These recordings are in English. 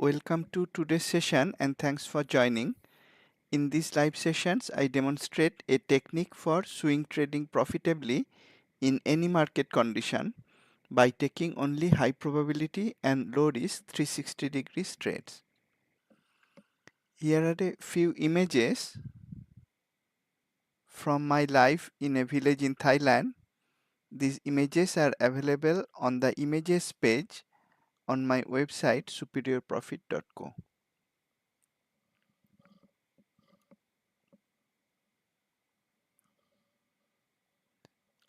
Welcome to today's session and thanks for joining. In these live sessions, I demonstrate a technique for swing trading profitably in any market condition by taking only high probability and low risk 360 degrees trades. Here are a few images from my life in a village in Thailand. These images are available on the images page on my website superiorprofit.co.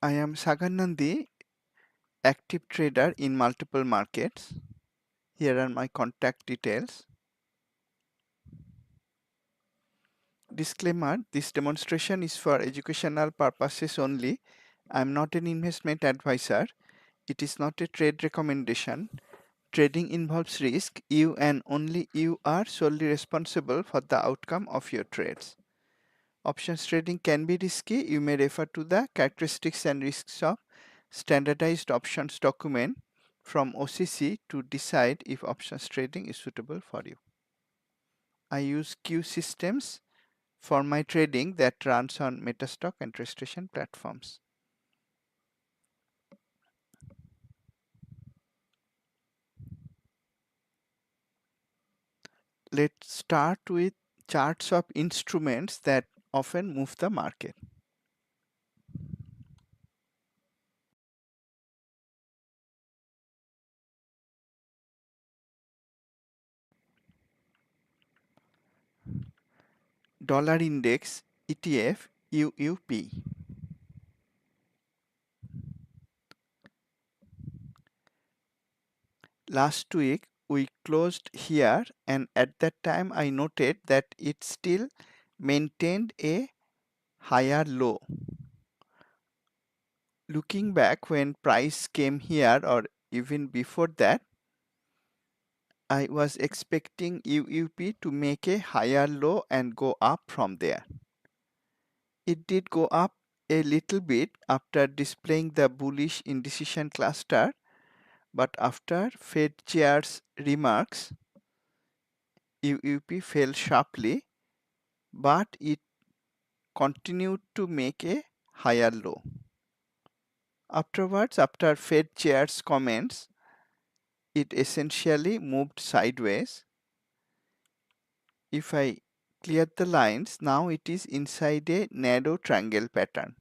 I am Sagar Nandi, active trader in multiple markets. Here are my contact details. Disclaimer, this demonstration is for educational purposes only. I am not an investment advisor. It is not a trade recommendation. Trading involves risk. You and only you are solely responsible for the outcome of your trades. Options trading can be risky. You may refer to the characteristics and risks of standardized options document from OCC to decide if options trading is suitable for you. I use Q systems for my trading that runs on Metastock and TradeStation platforms. Let's start with charts of instruments that often move the market. Dollar Index ETF UUP. Last week we closed here, and at that time I noted that it still maintained a higher low. Looking back, when price came here or even before that, I was expecting UUP to make a higher low and go up from there. It did go up a little bit after displaying the bullish indecision cluster, but after Fed chair's remarks, UUP fell sharply, but it continued to make a higher low. Afterwards, after Fed chair's comments, it essentially moved sideways. If I clear the lines, now it is inside a narrow triangle pattern.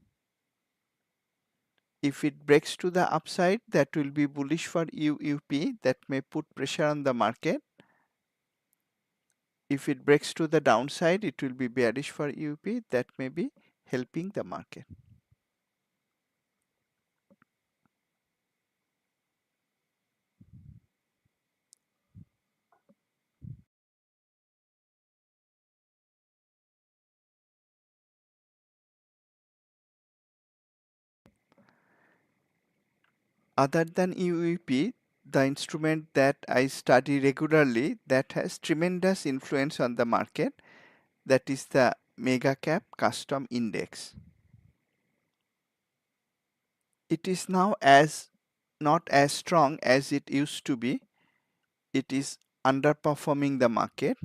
If it breaks to the upside, that will be bullish for UUP, that may put pressure on the market. If it breaks to the downside, it will be bearish for UUP, that may be helping the market. Other than UUP, the instrument that I study regularly that has tremendous influence on the market, that is the Mega Cap Custom Index. It is now not as strong as it used to be. It is underperforming the market.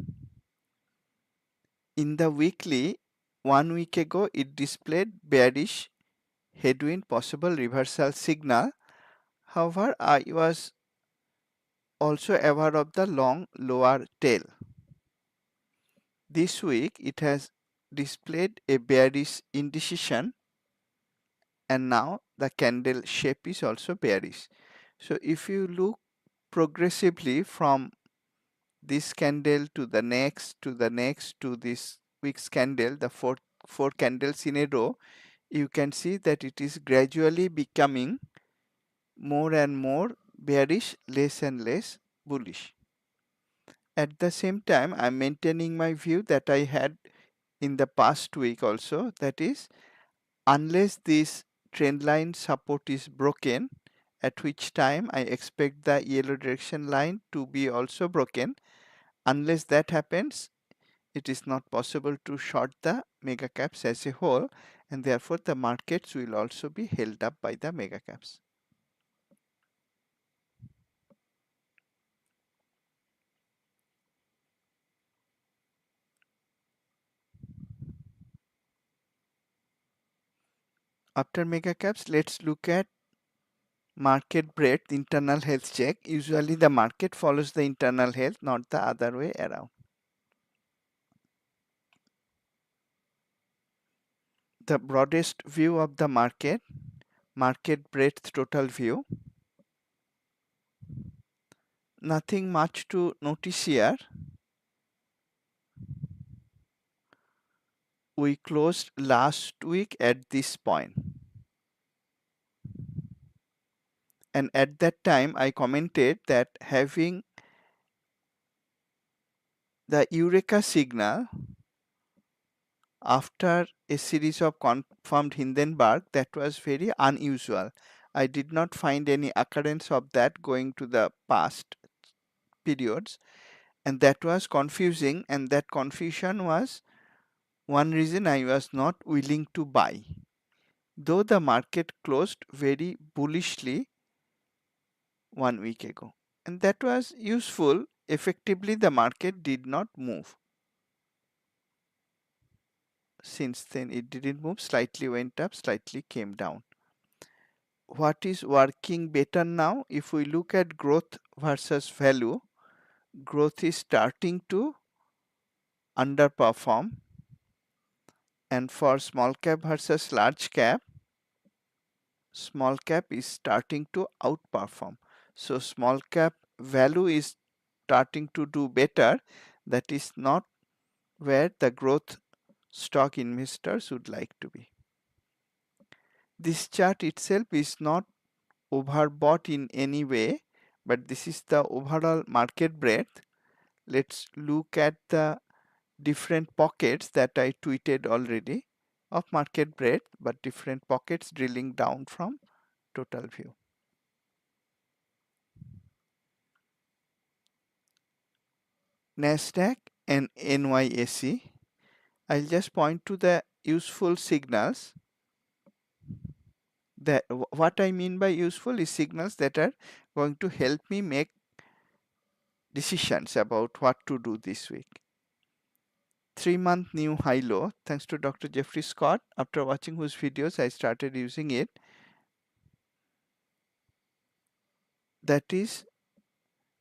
In the weekly, 1 week ago, it displayed bearish headwind possible reversal signal. However, I was also aware of the long lower tail. This week, it has displayed a bearish indecision, and now the candle shape is also bearish. So if you look progressively from this candle to the next to the next to this week's candle, the four candles in a row, you can see that it is gradually becoming more and more bearish, less and less bullish. At the same time, I'm maintaining my view that I had in the past week also, that is, unless this trend line support is broken, at which time I expect the yellow direction line to be also broken. Unless that happens, it is not possible to short the mega caps as a whole, and therefore the markets will also be held up by the mega caps. After mega caps, let's look at market breadth internal health check. Usually the market follows the internal health, not the other way around. The broadest view of the market breadth total view. Nothing much to notice here. We closed last week at this point. And at that time, I commented that having the Eureka signal after a series of confirmed Hindenburg, that was very unusual. I did not find any occurrence of that going to the past periods, and that was confusing, and that confusion was one reason I was not willing to buy. Though the market closed very bullishly 1 week ago. And that was useful. Effectively, the market did not move. Since then, it didn't move, slightly went up, slightly came down. What is working better now? If we look at growth versus value, growth is starting to underperform. And for small cap versus large cap, small cap is starting to outperform. So small cap value is starting to do better. That is not where the growth stock investors would like to be. This chart itself is not overbought in any way, but this is the overall market breadth. Let's look at the different pockets that I tweeted already of market breadth, but different pockets drilling down from total view. Nasdaq and NYSE. I'll just point to the useful signals. That what I mean by useful is signals that are going to help me make decisions about what to do this week. 3-month new high low, thanks to Dr. Jeffrey Scott, after watching whose videos I started using it. That is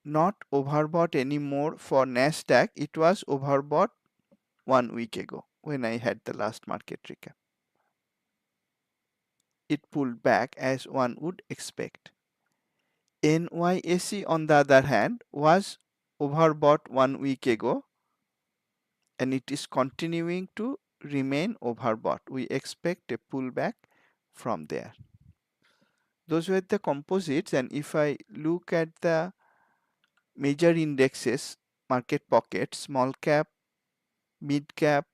not overbought anymore for Nasdaq. It was overbought 1 week ago when I had the last market recap. It pulled back as one would expect. NYSE on the other hand was overbought 1 week ago, and it is continuing to remain overbought. We expect a pullback from there. Those were the composites, and if I look at the major indexes, market pockets, small cap, mid cap,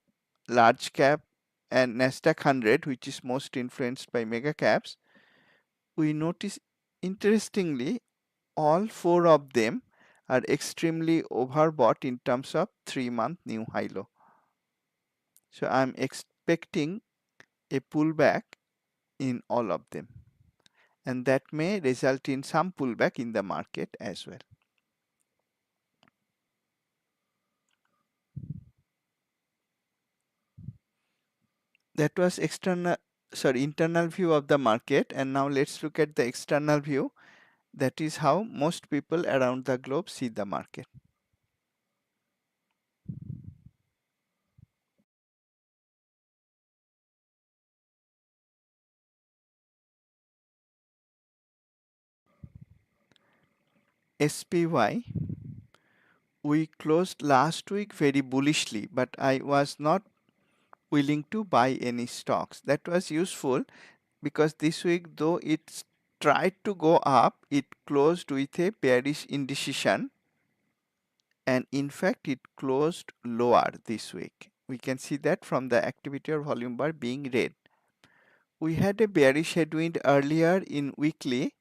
large cap, and Nasdaq 100, which is most influenced by mega caps, we notice interestingly all 4 of them are extremely overbought in terms of 3-month new high low. So I'm expecting a pullback in all of them, and that may result in some pullback in the market as well. That was internal view of the market, and now let's look at the external view. That is how most people around the globe see the market. SPY, we closed last week very bullishly, but I was not willing to buy any stocks. That was useful because this week, though it tried to go up, it closed with a bearish indecision, and in fact it closed lower this week. We can see that from the activity or volume bar being red. We had a bearish headwind earlier in weekly,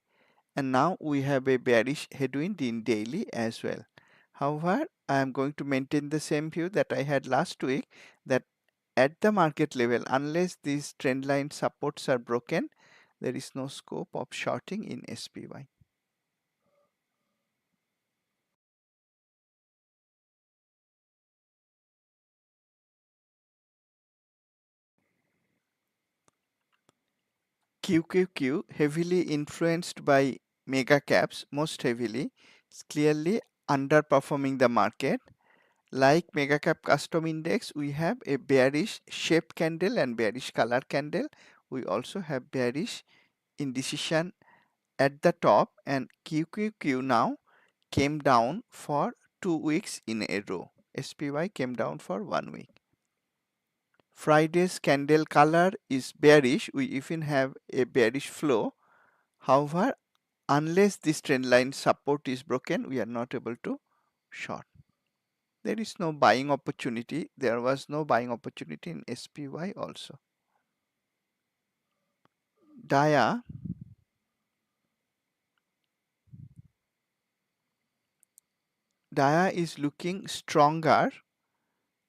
and now we have a bearish headwind in daily as well. However, I am going to maintain the same view that I had last week, that at the market level, unless these trend line supports are broken, there is no scope of shorting in SPY. QQQ, heavily influenced by mega caps, most heavily, is clearly underperforming the market. Like mega cap custom index, we have a bearish shape candle and bearish color candle. We also have bearish indecision at the top, and QQQ now came down for 2 weeks in a row. SPY came down for 1 week. Friday's candle color is bearish. We even have a bearish flow. However, unless this trend line support is broken, we are not able to short. There is no buying opportunity. There was no buying opportunity in SPY also. DIA is looking stronger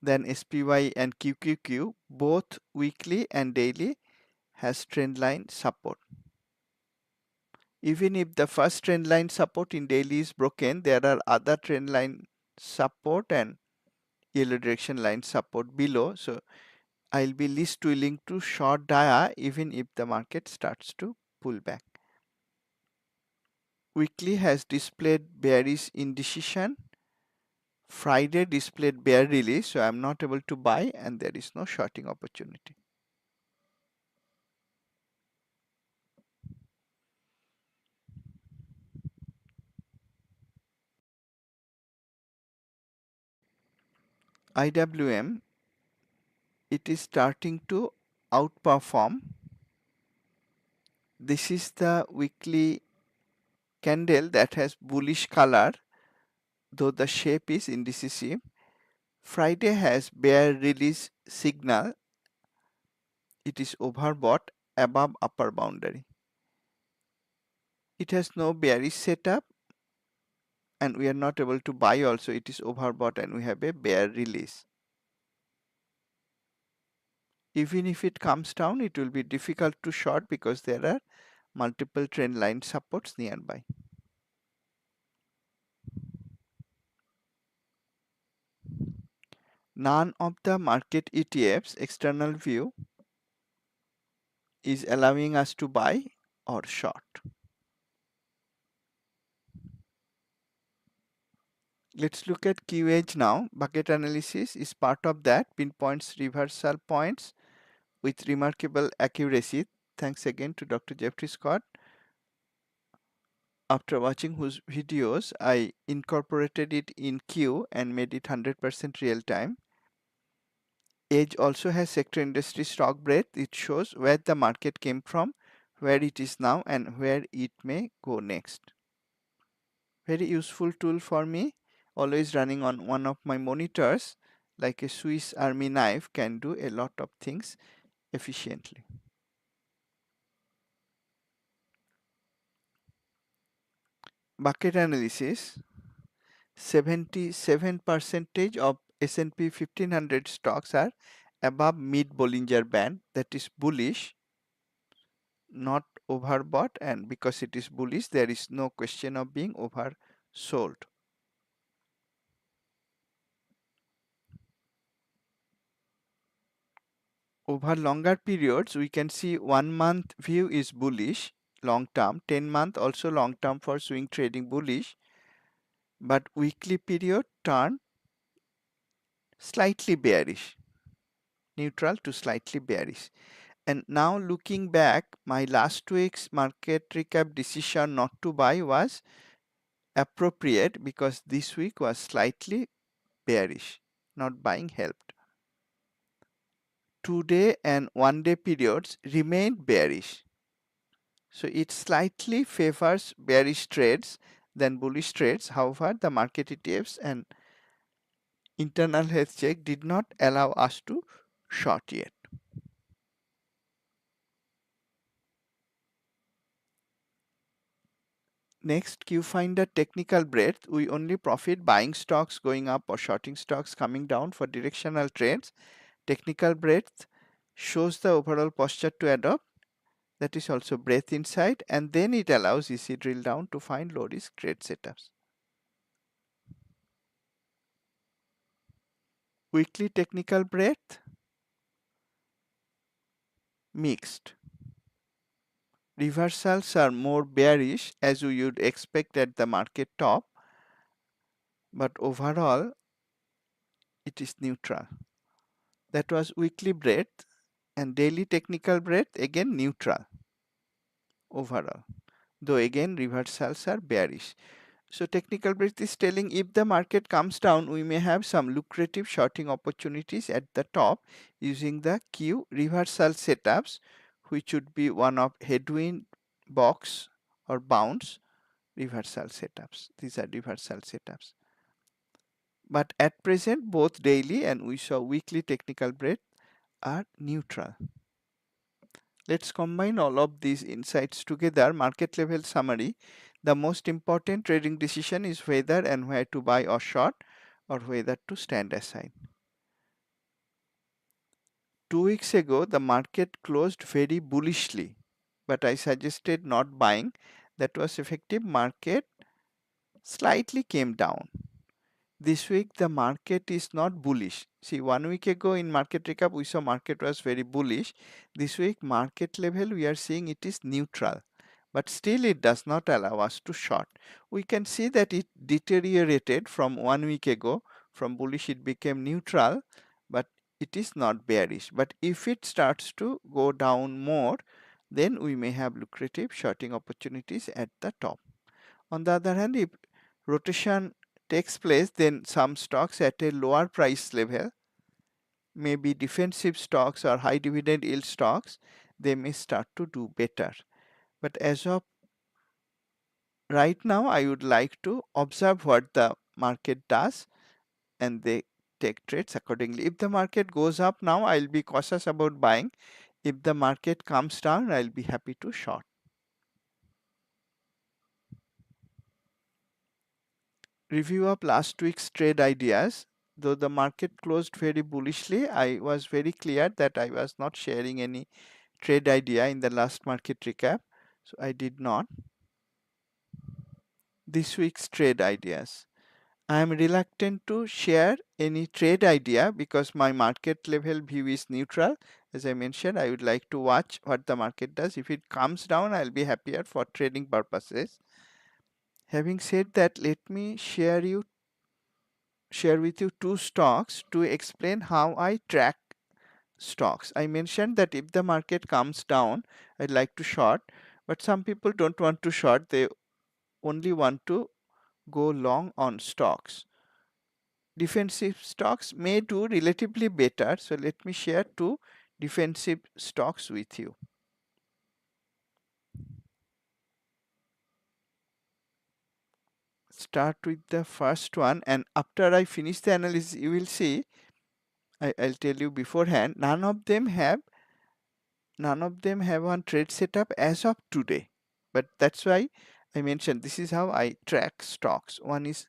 than SPY and QQQ. Both weekly and daily has trend line support. Even if the first trend line support in daily is broken, there are other trend line support and yellow direction line support below. So I'll be least willing to short DIA even if the market starts to pull back. Weekly has displayed bearish indecision. Friday displayed bear release, so I'm not able to buy and there is no shorting opportunity. IWM, it is starting to outperform. This is the weekly candle that has bullish color, though the shape is indecisive. Friday has bear release signal. It is overbought above upper boundary. It has no bearish setup and we are not able to buy also. It is overbought and we have a bear release. Even if it comes down, it will be difficult to short because there are multiple trend line supports nearby. None of the market ETFs external view is allowing us to buy or short. Let's look at QH now. Bucket analysis is part of that. Pinpoints reversal points with remarkable accuracy. Thanks again to Dr. Jeffrey Scott. After watching whose videos, I incorporated it in Q and made it 100% real time. Edge also has sector industry stock breadth. It shows where the market came from, where it is now, and where it may go next. Very useful tool for me, always running on one of my monitors, like a Swiss Army knife, can do a lot of things efficiently. Bucket analysis, 77% of S&P 1500 stocks are above mid Bollinger Band, that is bullish, not overbought, and because it is bullish, there is no question of being oversold. Over longer periods, we can see 1 month view is bullish, long term, 10-month also long term for swing trading bullish, but weekly period turn slightly bearish, neutral to slightly bearish. And now looking back, my last week's market recap decision not to buy was appropriate because this week was slightly bearish. Not buying helped. 2-day and 1-day periods remained bearish. So it slightly favors bearish trades than bullish trades. However, the market ETFs and internal health check did not allow us to short yet. Next, you find the technical breadth. We only profit buying stocks going up or shorting stocks coming down for directional trades. Technical breadth shows the overall posture to adopt. That is also breadth inside, and then it allows EC drill down to find low risk trade setups. Weekly technical breadth, mixed. Reversals are more bearish as we would expect at the market top, but overall it is neutral. That was weekly breadth, and daily technical breadth again neutral overall, though again reversals are bearish. So technical breadth is telling if the market comes down, we may have some lucrative shorting opportunities at the top using the Q reversal setups, which would be one of headwind, box or bounce reversal setups. These are reversal setups. But at present, both daily and we saw weekly technical breadth are neutral. Let's combine all of these insights together. Market level summary. The most important trading decision is whether and where to buy or short, or whether to stand aside. 2 weeks ago, the market closed very bullishly, but I suggested not buying. That was effective. Market slightly came down. This week the market is not bullish. See, 1 week ago in market recap we saw market was very bullish. This week market level we are seeing it is neutral, but still it does not allow us to short. We can see that it deteriorated from 1 week ago. From bullish it became neutral, but it is not bearish. But if it starts to go down more, then we may have lucrative shorting opportunities at the top. On the other hand, if rotation takes place, then some stocks at a lower price level, maybe defensive stocks or high dividend yield stocks, they may start to do better. But as of right now, I would like to observe what the market does and they take trades accordingly. If the market goes up now, I'll be cautious about buying. If the market comes down, I'll be happy to short. Review of last week's trade ideas. Though the market closed very bullishly, I was very clear that I was not sharing any trade idea in the last market recap. So I did not. This week's trade ideas. I am reluctant to share any trade idea because my market level view is neutral. As I mentioned, I would like to watch what the market does. If it comes down, I'll be happier for trading purposes. Having said that, let me share with you two stocks to explain how I track stocks. I mentioned that if the market comes down, I'd like to short, but some people don't want to short, they only want to go long on stocks. Defensive stocks may do relatively better, so let me share two defensive stocks with you. Start with the first one, and after I finish the analysis, you will see, I'll tell you beforehand, none of them have one trade setup as of today. But that's why I mentioned this is how I track stocks. One is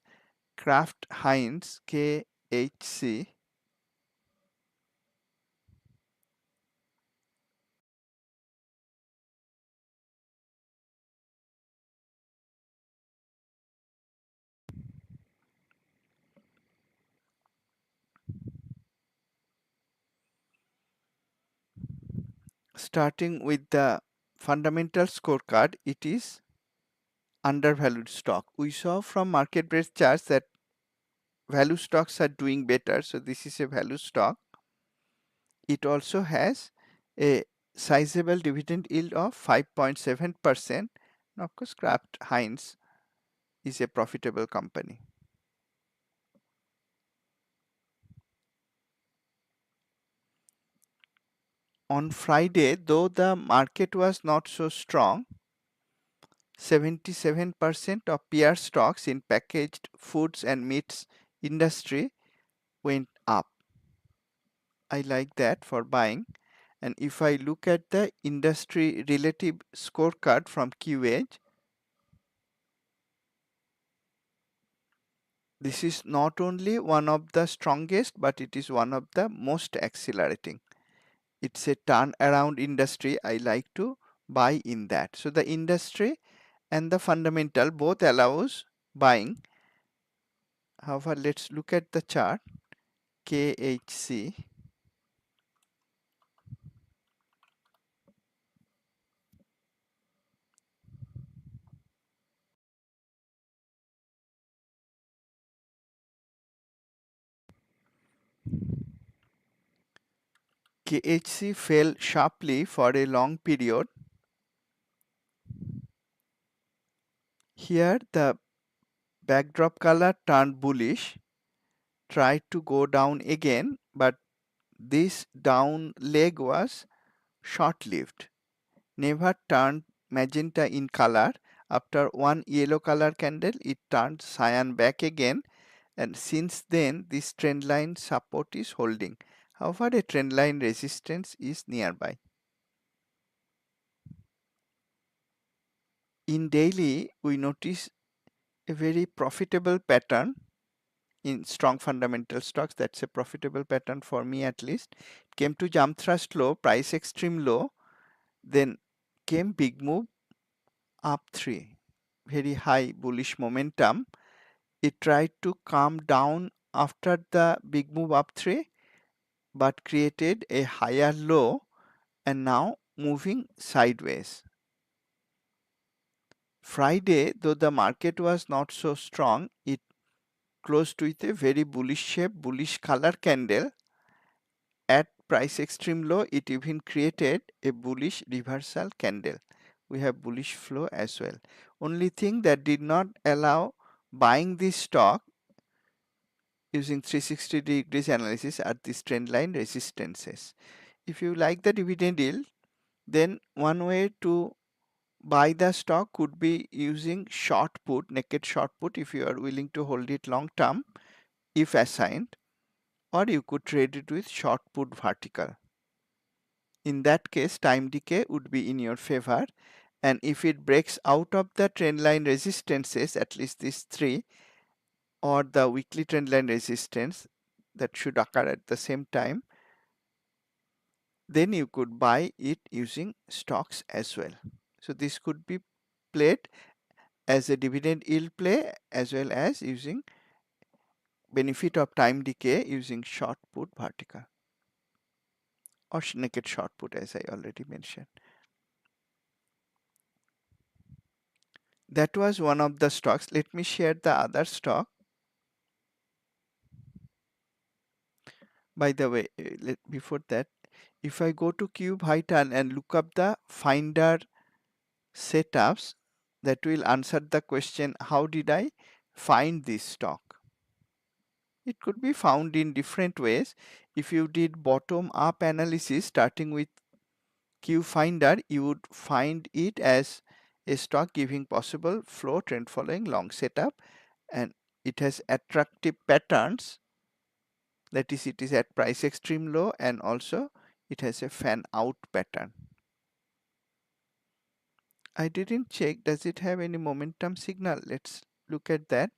Kraft Heinz, KHC. Starting with the fundamental scorecard, it is undervalued stock. We saw from market breadth charts that value stocks are doing better. So this is a value stock. It also has a sizable dividend yield of 5.7%. Now, of course, Kraft Heinz is a profitable company. On Friday, though the market was not so strong, 77% of peer stocks in packaged foods and meats industry went up. I like that for buying. And if I look at the industry relative scorecard from QEdge, this is not only one of the strongest, but it is one of the most accelerating. It's a turnaround industry. I like to buy in that. So the industry and the fundamental both allows buying. However, let's look at the chart. KHC. KHC fell sharply for a long period. Here the backdrop color turned bullish, tried to go down again, but this down leg was short-lived. Never turned magenta in color. After one yellow color candle, it turned cyan back again, and since then this trend line support is holding. However, a trend line resistance is nearby. In daily, we notice a very profitable pattern in strong fundamental stocks. That's a profitable pattern for me at least. Came to jump thrust low, price extreme low, then came big move up 3, very high bullish momentum. It tried to calm down after the big move up 3, but created a higher low and now moving sideways. Friday, though the market was not so strong, it closed with a very bullish shape, bullish color candle. At price extreme low, it even created a bullish reversal candle. We have bullish flow as well. Only thing that did not allow buying this stock using 360 degrees analysis are these trend line resistances. If you like the dividend yield, then one way to buy the stock could be using short put, naked short put, if you are willing to hold it long term, if assigned, or you could trade it with short put vertical. In that case, time decay would be in your favor, and if it breaks out of the trend line resistances, at least these three, or the weekly trend line resistance that should occur at the same time, then you could buy it using stocks as well. So this could be played as a dividend yield play as well as using benefit of time decay using short put vertical or naked short put, as I already mentioned. That was one of the stocks. Let me share the other stock. By the way, before that, if I go to QVital and look up the Finder setups, that will answer the question, how did I find this stock? It could be found in different ways. If you did bottom up analysis starting with QFinder, you would find it as a stock giving possible flow trend following long setup, and it has attractive patterns, that is it is at price extreme low, and also it has a fan out pattern. I didn't check, does it have any momentum signal? Let's look at that.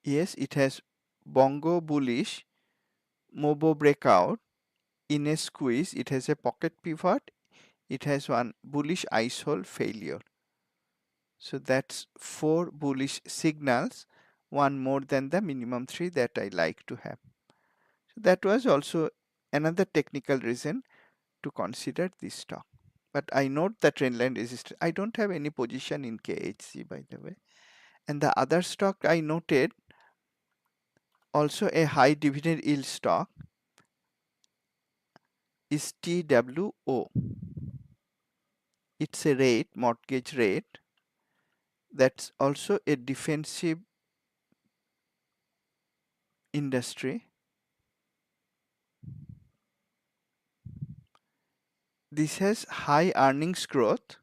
Yes, it has bongo bullish, Mobo breakout, in a squeeze, it has a pocket pivot, it has one bullish ice hole failure. So that's 4 bullish signals, one more than the minimum 3 that I like to have. So that was also another technical reason to consider this stock. But I note the trend line resistance. I don't have any position in KHC, by the way. And the other stock I noted, also a high dividend yield stock, is TWO. It's a rate, mortgage rate. That's also a defensive industry. This has high earnings growth,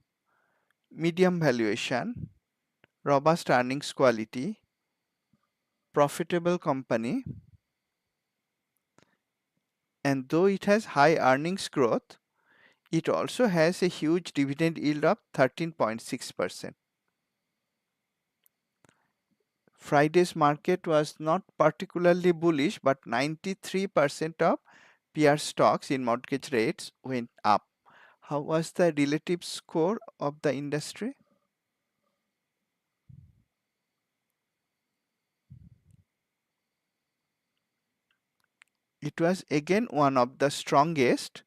medium valuation, robust earnings quality, profitable company, and though it has high earnings growth, it also has a huge dividend yield of 13.6%. Friday's market was not particularly bullish, but 93% of peer stocks in mortgage rates went up. How was the relative score of the industry? It was again one of the strongest,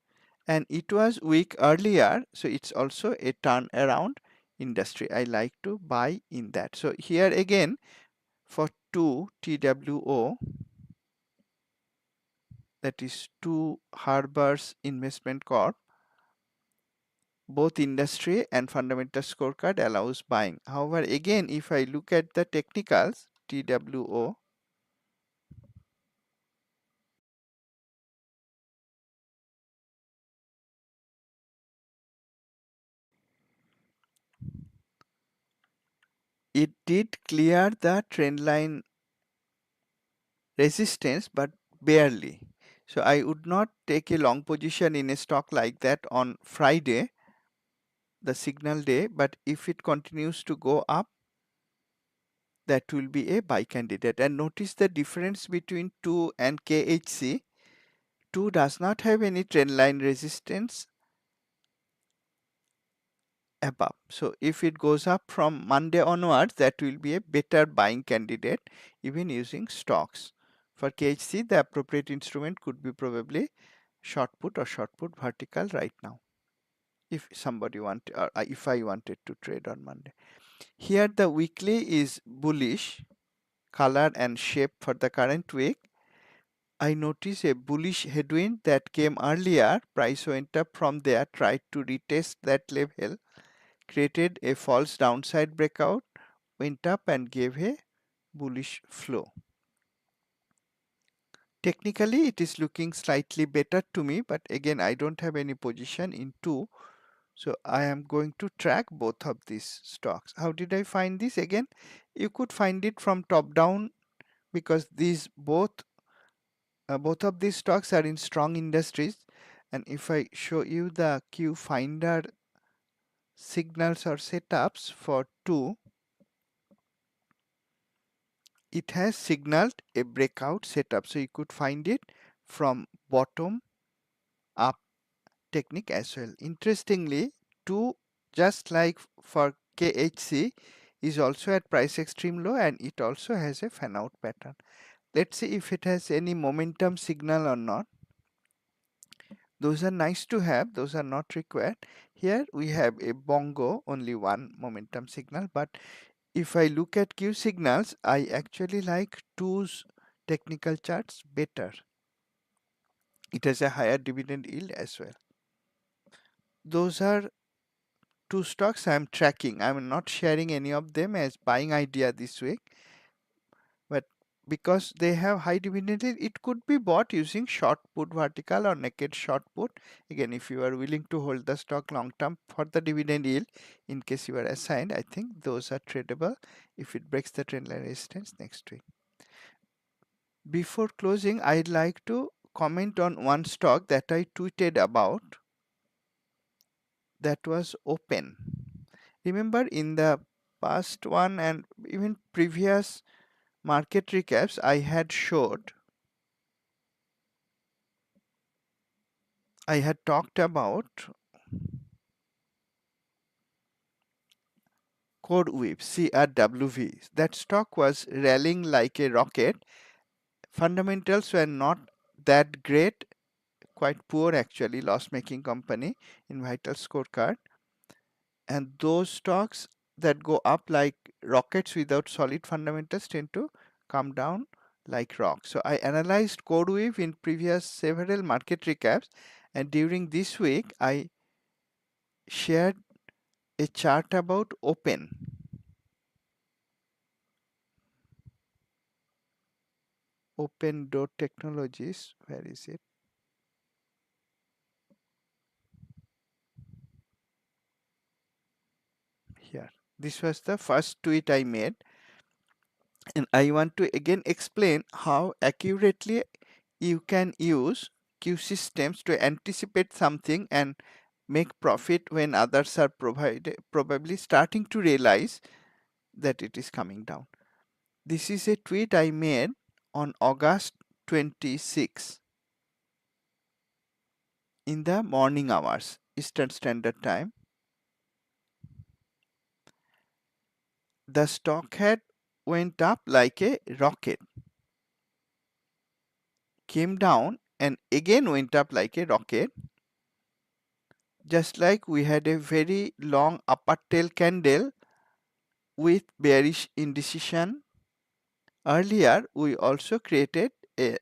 and it was weak earlier, so it's also a turnaround industry. I like to buy in that. So here again for 2 TWO, that is Two Harbors Investment Corp. Both industry and fundamental scorecard allows buying. However, again, if I look at the technicals, TWO, it did clear the trend line resistance, but barely. So I would not take a long position in a stock like that on Friday, the signal day, but if it continues to go up, that will be a buy candidate. And notice the difference between 2 and KHC. 2 does not have any trend line resistance above. So if it goes up from Monday onwards, that will be a better buying candidate even using stocks. For KHC, the appropriate instrument could be probably short put or short put vertical right now. If somebody want, or if I wanted to trade on Monday. Here the weekly is bullish color and shape for the current week. I notice a bullish headwind that came earlier. Price went up from there, tried to retest that level, created a false downside breakout, went up and gave a bullish flow. Technically, it is looking slightly better to me, but again, I don't have any position in 2. So I am going to track both of these stocks. How did I find this? Again, you could find it from top down because these both of these stocks are in strong industries. And if I show you the Q Finder signals or setups for 2, it has signaled a breakout setup. So you could find it from bottom up technique as well. Interestingly, 2, just like for KHC, is also at price extreme low and it also has a fan out pattern. Let's see if it has any momentum signal or not. Those are nice to have, those are not required. Here we have a bongo, only one momentum signal, but if I look at Q signals, I actually like 2's technical charts better. It has a higher dividend yield as well. Those are 2 stocks I am tracking. I am not sharing any of them as buying idea this week, but because they have high dividend yield, it could be bought using short put vertical or naked short put. Again, if you are willing to hold the stock long term for the dividend yield, in case you are assigned, I think those are tradable if it breaks the trend line resistance next week. Before closing, I'd like to comment on one stock that I tweeted about. That was Open. Remember in the past one and even previous market recaps, I had talked about CoreWeave, CRWV. That stock was rallying like a rocket. Fundamentals were not that great, quite poor actually, loss-making company in Vital Scorecard. And those stocks that go up like rockets without solid fundamentals tend to come down like rocks. So I analyzed CoreWeave in previous several market recaps, and during this week I shared a chart about Open. Open Door Technologies, where is it? Here. This was the first tweet I made, and I want to again explain how accurately you can use Q systems to anticipate something and make profit when others are probably starting to realize that it is coming down. This is a tweet I made on August 26 in the morning hours, Eastern Standard Time. The stock had went up like a rocket, came down and again went up like a rocket. Just like we had a very long upper tail candle with bearish indecision earlier, we also created a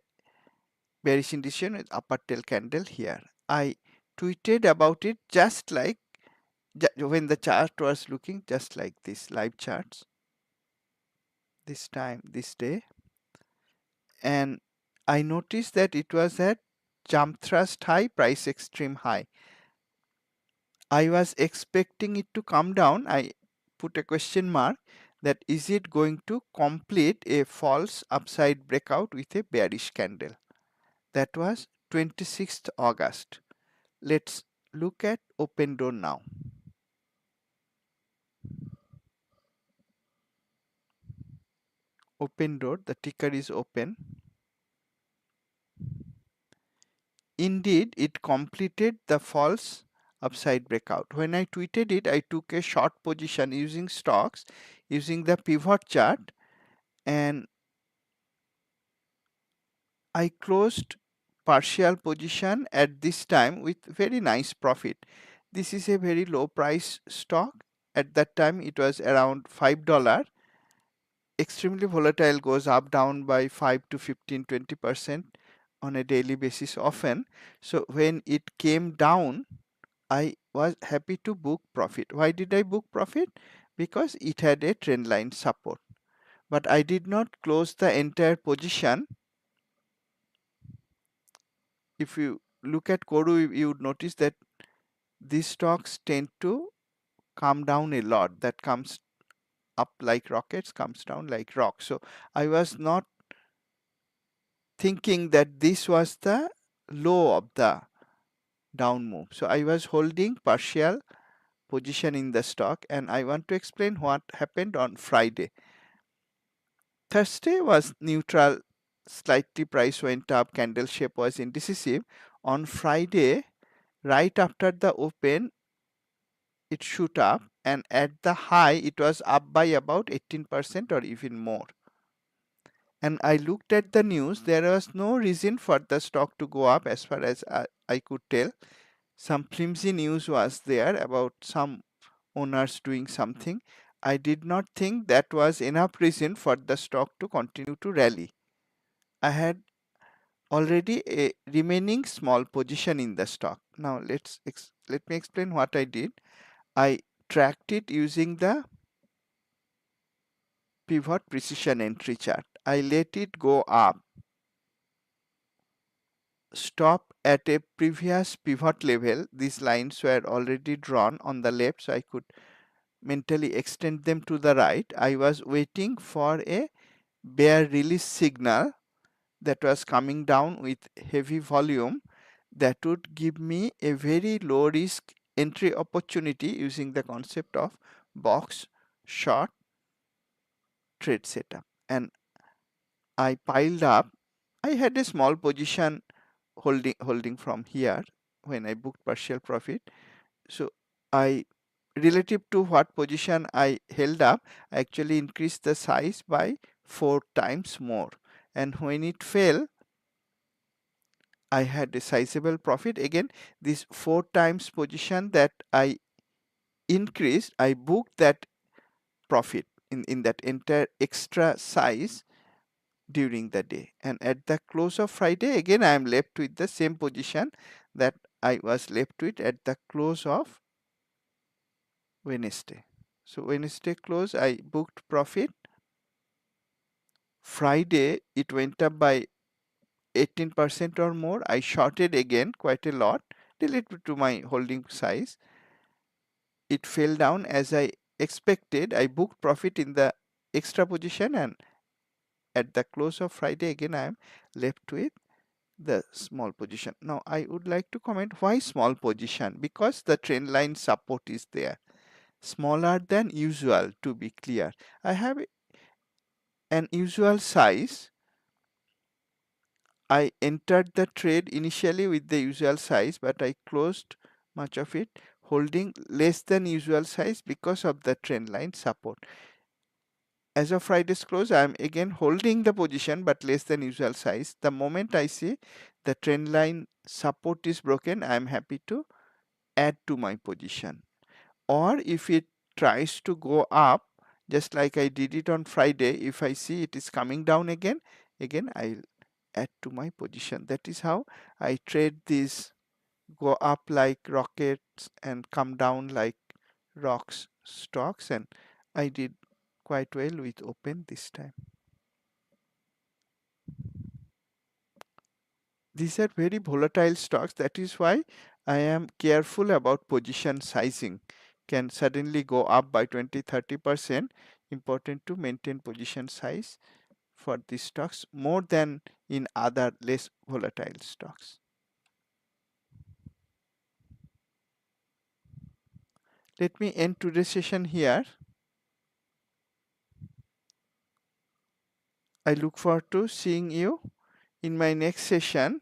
bearish indecision with upper tail candle here. I tweeted about it just like when the chart was looking just like this, live charts, this time, this day, and I noticed that it was at jump thrust high, price extreme high. I was expecting it to come down. I put a question mark that is it going to complete a false upside breakout with a bearish candle. That was 26th August. Let's look at open door now. Open door, the ticker is open. Indeed, it completed the false upside breakout. When I tweeted it, I took a short position using stocks, using the pivot chart, and I closed partial position at this time with very nice profit. This is a very low price stock. At that time, it was around $5. Extremely volatile, goes up down by 5 to 15, 20% on a daily basis often. So when it came down, I was happy to book profit. Why did I book profit? Because it had a trend line support. But I did not close the entire position. If you look at Koru, you would notice that these stocks tend to come down a lot. That comes up like rockets, comes down like rocks. So I was not thinking that this was the low of the down move. So I was holding partial position in the stock, and I want to explain what happened on Friday. Thursday was neutral, slightly price went up, candle shape was indecisive. On Friday, right after the open, it shoot up, and at the high it was up by about 18% or even more. And I looked at the news, there was no reason for the stock to go up as far as I could tell. Some flimsy news was there about some owners doing something. I did not think that was enough reason for the stock to continue to rally. I had already a remaining small position in the stock. Now let me explain what I did. I tracked it using the pivot precision entry chart. I let it go up, stop at a previous pivot level. These lines were already drawn on the left, so I could mentally extend them to the right. I was waiting for a bear release signal that was coming down with heavy volume that would give me a very low risk entry opportunity using the concept of box short trade setup. And I piled up. I had a small position holding from here when I booked partial profit. So I, relative to what position I held up, I actually increased the size by 4 times more. And when it fell, I had a sizable profit. Again, this 4 times position that I increased, I booked that profit in that entire extra size during the day. And at the close of Friday, again I am left with the same position that I was left with at the close of Wednesday. So Wednesday close, I booked profit. Friday, it went up by 18% or more. I shorted again quite a lot related to my holding size. It fell down as I expected. I booked profit in the extra position, and at the close of Friday again I am left with the small position. Now I would like to comment why small position, because the trend line support is there, smaller than usual, to be clear. I have an usual size. I entered the trade initially with the usual size, but I closed much of it holding less than usual size because of the trend line support. As of Friday's close, I am again holding the position but less than usual size. The moment I see the trend line support is broken, I am happy to add to my position. Or if it tries to go up, just like I did it on Friday, if I see it is coming down again, I'll add to my position. That is how I trade these go up like rockets and come down like rocks stocks, and I did quite well with open this time. These are very volatile stocks. That is why I am careful about position sizing. Can suddenly go up by 20-30%. Important to maintain position size for these stocks more than in other less volatile stocks. Let me end today's session here. I look forward to seeing you in my next session.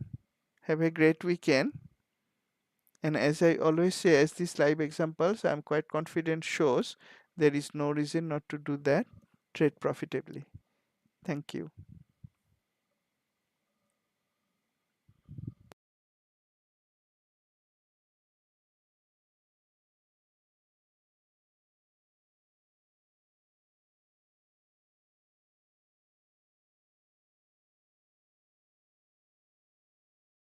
Have a great weekend. And as I always say, as these live examples, I'm quite confident shows there is no reason not to do that. Trade profitably. Thank you.